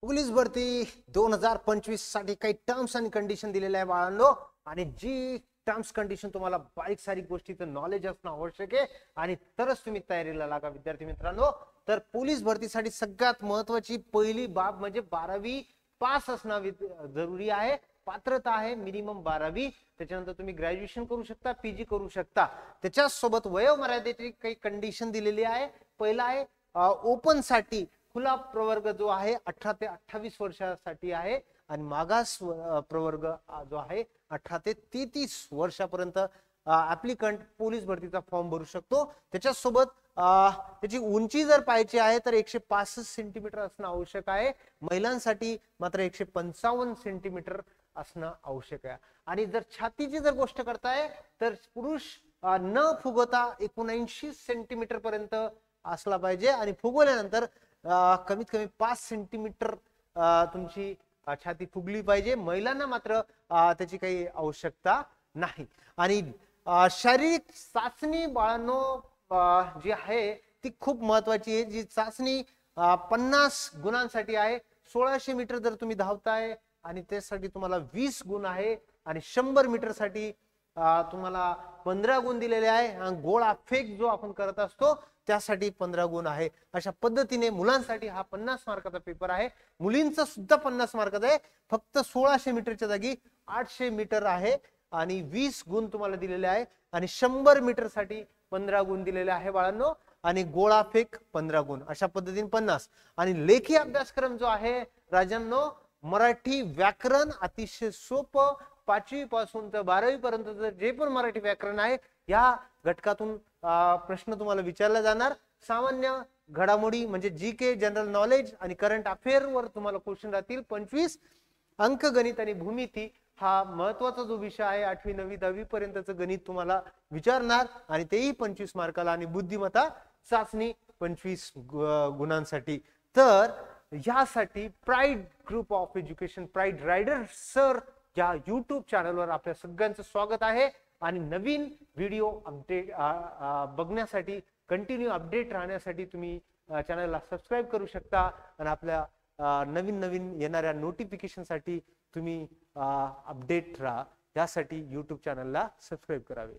Police भरती 2025 साठी काही टर्म्स आणि कंडिशन दिलेले आहे बाळांनो, आणि जी टर्म्स कंडिशन तुम्हाला बारीक सारीक गोष्टीचं नॉलेज असणं आवश्यक आहे आणि तरच तुम्ही तयारीला लागा विद्यार्थी मित्रांनो. तर पोलीस भरतीसाठी सगळ्यात महत्वाची पहिली बाब म्हणजे 12वी पास असणं जरुरी आहे. पात्रता आहे मिनिमम 12वी. त्याच्यानंतर तुम्ही ग्रॅज्युएशन करू शकता, पीजी करू शकता. त्याच्यासोबत वयोमर्यादेची काही कंडिशन दिलेली आहे. पहिला आहे ओपन साठी खुला प्रवर्ग जो आहे 18 ते 28 वर्षासाठी आहे आणि मागास प्रवर्ग जो आहे 18 ते 33 वर्षापर्यंत ऍप्लिकंट पोलीस भरतीचा फॉर्म भरू शकतो. त्याच्यासोबत त्याची उंची जर पाहायची आहे तर 165 सेंटीमीटर असणं आवश्यक आहे. महिलांसाठी मात्र 155 सेंटीमीटर असणं आवश्यक आहे. आणि जर छातीची जर गोष्ट करताय तर पुरुष न फुगवता 79 सेंटीमीटर पर्यंत असला पाहिजे आणि फुगवल्यानंतर कमीत कमी 5 सेंटीमीटर तुमची छाती फुगली पाहिजे. महिलांना मात्र त्याची काही आवश्यकता नाही. आणि शारीरिक चाचणी बाळांनो जी आहे ती खूप महत्वाची आहे. जी चाचणी 50 गुणांसाठी आहे. 1600 मीटर जर तुम्ही धावताय आणि त्यासाठी तुम्हाला 20 गुण आहे आणि 100 मीटर साठी तुम्हाला 15 गुण दिलेले आहे. गोळा फेक जो आपण करत असतो त्यासाठी 15 गुण आहे. अशा पद्धतीने मुलांसाठी हा 50 मार्काचा पेपर आहे. मुलींचा सुद्धा 50 मार्काचा आहे. फक्त 1600 मीटरच्या जागी 800 मीटर आहे आणि 20 गुण तुम्हाला दिलेले आहे आणि 100 मीटर साठी 15 गुण दिलेले आहे बाळांनो आणि गोळा फेक 15 गुण. अशा पद्धतीने 50. आणि लेखी अभ्यासक्रम जो आहे राजांनो, मराठी व्याकरण अतिशय सोपं 5वी पासून तर 12वी पर्यंत जे पण मराठी व्याकरण आहे या घटकातून प्रश्न तुम्हाला विचारला जाणार. सामान्य घडामोडी म्हणजे जी के जनरल नॉलेज आणि करंट अफेअर वर तुम्हाला क्वेश्चन राहतील 25. अंकगणित आणि भूमिती हा महत्वाचा जो विषय आहे 8वी 9वी 10वी पर्यंतचं गणित तुम्हाला विचारणार आणि तेही 25 मार्काला आणि बुद्धिमत्ता चाचणी 25 गुणांसाठी. तर यासाठी Pride Group of Education Pride Rider sir या युट्यूब चॅनलवर आपल्या सगळ्यांचं स्वागत आहे. आणि नवीन व्हिडिओ अपडेट बघण्यासाठी कंटिन्यू अपडेट राहण्यासाठी तुम्ही चॅनलला सबस्क्राईब करू शकता आणि आपल्या नवीन नवीन येणाऱ्या नोटिफिकेशन साठी तुम्ही अपडेट राहा. यासाठी युट्यूब चॅनलला सबस्क्राईब करावे.